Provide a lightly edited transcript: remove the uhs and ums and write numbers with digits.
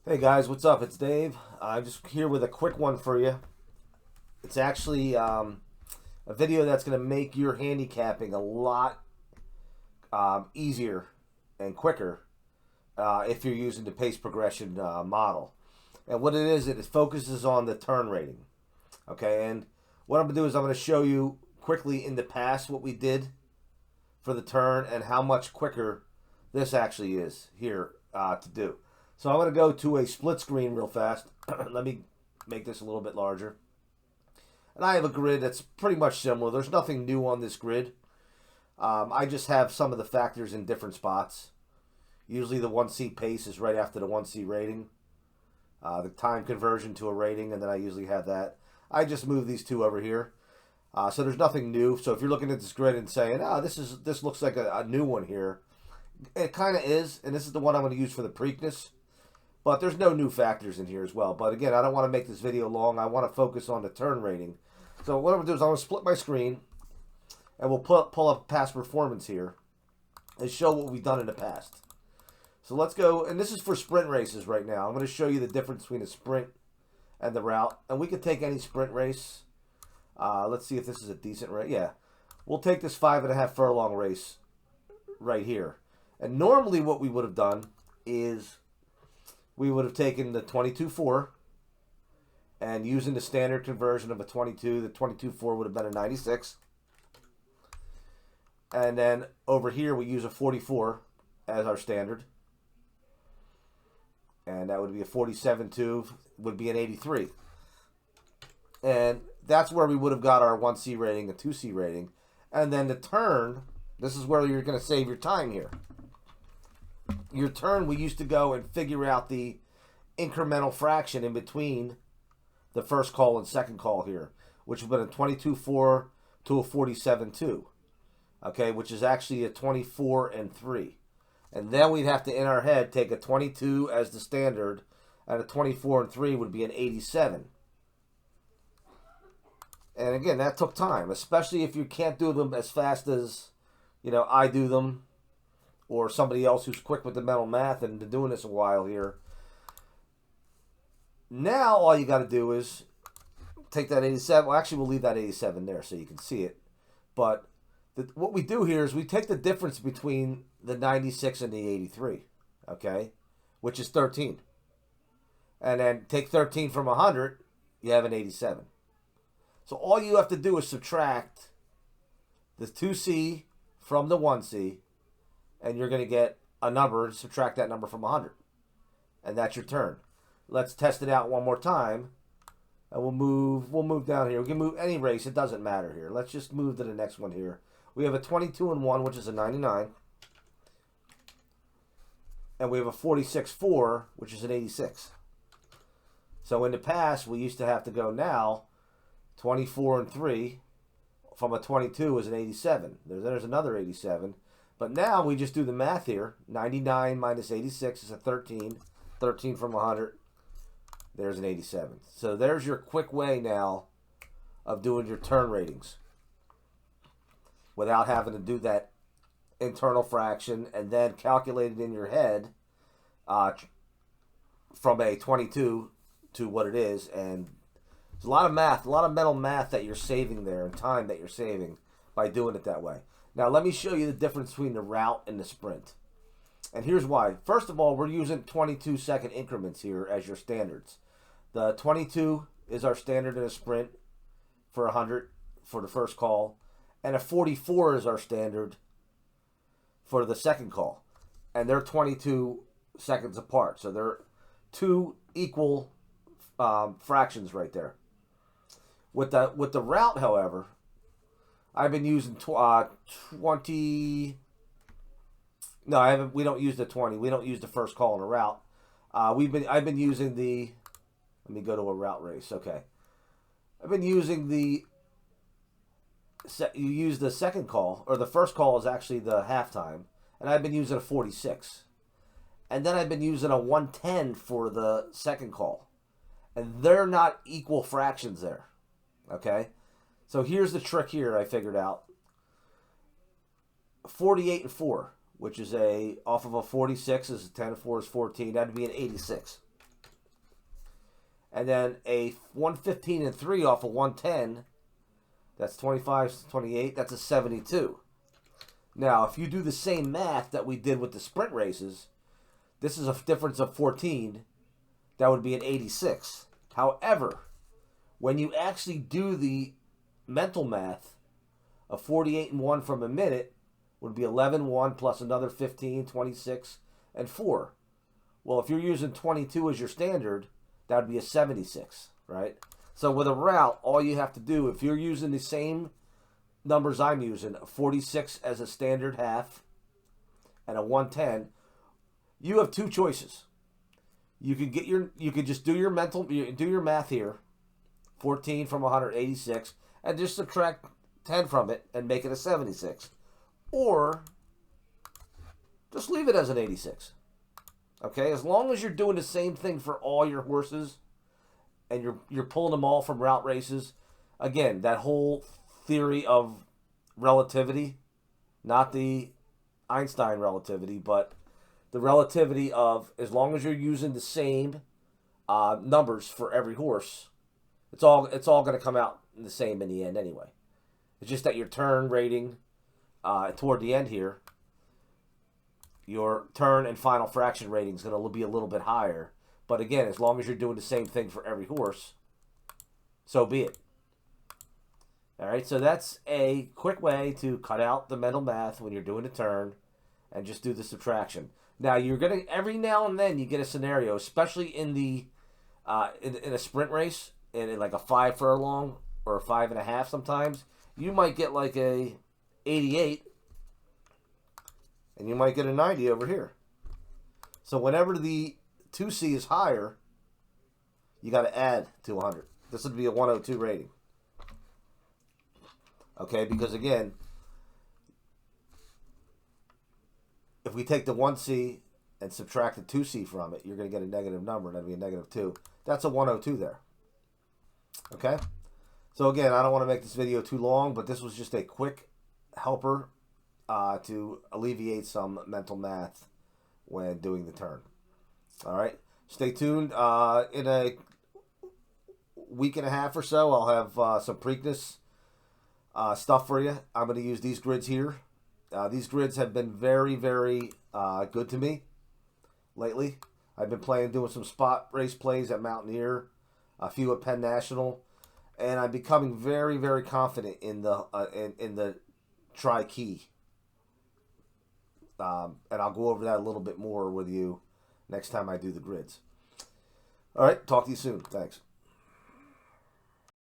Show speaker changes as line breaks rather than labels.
Hey guys, what's up? It's Dave. I'm just here with a quick one for you. It's actually a video that's going to make your handicapping a lot easier and quicker if you're using the pace progression model. And what it is, it focuses on the turn rating. Okay, and what I'm going to do is I'm going to show you quickly in the past what we did for the turn and how much quicker this actually is here to do. So I'm going to go to a split screen real fast. Let me make this a little bit larger. And I have a grid that's pretty much similar. There's nothing new on this grid. I just have some of the factors in different spots. Usually the 1C pace is right after the 1C rating. The time conversion to a rating, and then I usually have that. I just move these two over here. So there's nothing new. So if you're looking at this grid and saying, oh, this looks like a new one here, it kind of is. And this is the one I'm going to use for the Preakness. But there's no new factors in here as well. But again, I don't want to make this video long. I want to focus on the turn rating. So what I'm going to do is I'm going to split my screen. And we'll pull up past performance here. And show what we've done in the past. So let's go. And this is for sprint races right now. I'm going to show you the difference between a sprint and the route. And we could take any sprint race. Let's see if this is a decent race. Yeah. We'll take this 5.5 furlong race right here. And normally what we would have done is we would have taken the 22.4 and using the standard conversion of a 22, the 22.4 would have been a 96. And then over here we use a 44 as our standard. And that would be a 47.2, would be an 83. And that's where we would have got our 1C rating, a 2C rating. And then the turn, this is where you're going to save your time here. Your turn, we used to go and figure out the incremental fraction in between the first call and second call here, which would have been a 22.4 to a 47.2, okay, which is actually a 24.3. And then we'd have to, in our head, take a 22 as the standard, and a 24.3 would be an 87. And again, that took time, especially if you can't do them as fast as, I do them, or somebody else who's quick with the mental math and been doing this a while here. Now all you got to do is take that 87. Well, actually, we'll leave that 87 there so you can see it. But what we do here is we take the difference between the 96 and the 83, okay, which is 13. And then take 13 from 100, you have an 87. So all you have to do is subtract the 2C from the 1C, and you're going to get a number, subtract that number from 100. And that's your turn. Let's test it out one more time. And we'll move down here. We can move any race. It doesn't matter here. Let's just move to the next one here. We have a 22-1, which is a 99. And we have a 46.4, which is an 86. So in the past, we used to have to go now 24.3 from a 22 is an 87. There's another 87. But now we just do the math here. 99 minus 86 is a 13. 13 from 100. There's an 87. So there's your quick way now of doing your turn ratings without having to do that internal fraction and then calculate it in your head from a 22 to what it is. And there's a lot of math, a lot of mental math that you're saving there and time that you're saving by doing it that way. Now, let me show you the difference between the route and the sprint. And here's why. First of all, we're using 22-second increments here as your standards. The 22 is our standard in a sprint for 100 for the first call. And a 44 is our standard for the second call. And they're 22 seconds apart. So they're two equal fractions right there. With the route, however, I've been using 20. No, I haven't. We don't use the 20. We don't use the first call in a route. I've been using the. Let me go to a route race. Okay, I've been using the. You use the second call, or the first call is actually the halftime, and I've been using a 46, and then I've been using a 110 for the second call, and they're not equal fractions there. Okay. So here's the trick here I figured out. 48.4, which is off of a 46 is 10, 4 is 14. That'd be an 86. and then a 115 and 3 off of 110, that's 25, 28, that's a 72. Now, if you do the same math that we did with the sprint races, this is a difference of 14, that would be an 86. However, when you actually do the mental math, a 48 and 1 from a minute would be 11, 1 plus another 15, 26, and 4. Well, if you're using 22 as your standard, that would be a 76, right? So with a route, all you have to do, if you're using the same numbers I'm using, 46 as a standard half and a 110, you have two choices. You could just do your math here, 14 from 186, and just subtract 10 from it and make it a 76. Or just leave it as an 86. Okay, as long as you're doing the same thing for all your horses and you're pulling them all from route races. Again, that whole theory of relativity, not the Einstein relativity, but the relativity of as long as you're using the same numbers for every horse, it's all going to come out the same in the end anyway. It's just that your turn rating toward the end here, your turn and final fraction rating is going to be a little bit higher. But again, as long as you're doing the same thing for every horse, so be it. All right, so that's a quick way to cut out the mental math when you're doing a turn and just do the subtraction. Now, you're going to, every now and then you get a scenario, especially in the in a sprint race, in like a 5 furlong or a 5.5 sometimes, you might get like a 88 and you might get a 90 over here. So whenever the 2C is higher, you got to add to 100. This would be a 102 rating. Okay, because again, if we take the 1C and subtract the 2C from it, you're going to get a negative number, and that'd be a negative 2. That's a 102 there. Okay? So again, I don't want to make this video too long, but this was just a quick helper to alleviate some mental math when doing the turn. All right? Stay tuned. In a week and a half or so, I'll have some Preakness stuff for you. I'm going to use these grids here. These grids have been very, very good to me lately. I've been doing some spot race plays at Mountaineer, a few at Penn National, and I'm becoming very, very confident in the tri-key. And I'll go over that a little bit more with you next time I do the grids. All right, talk to you soon. Thanks.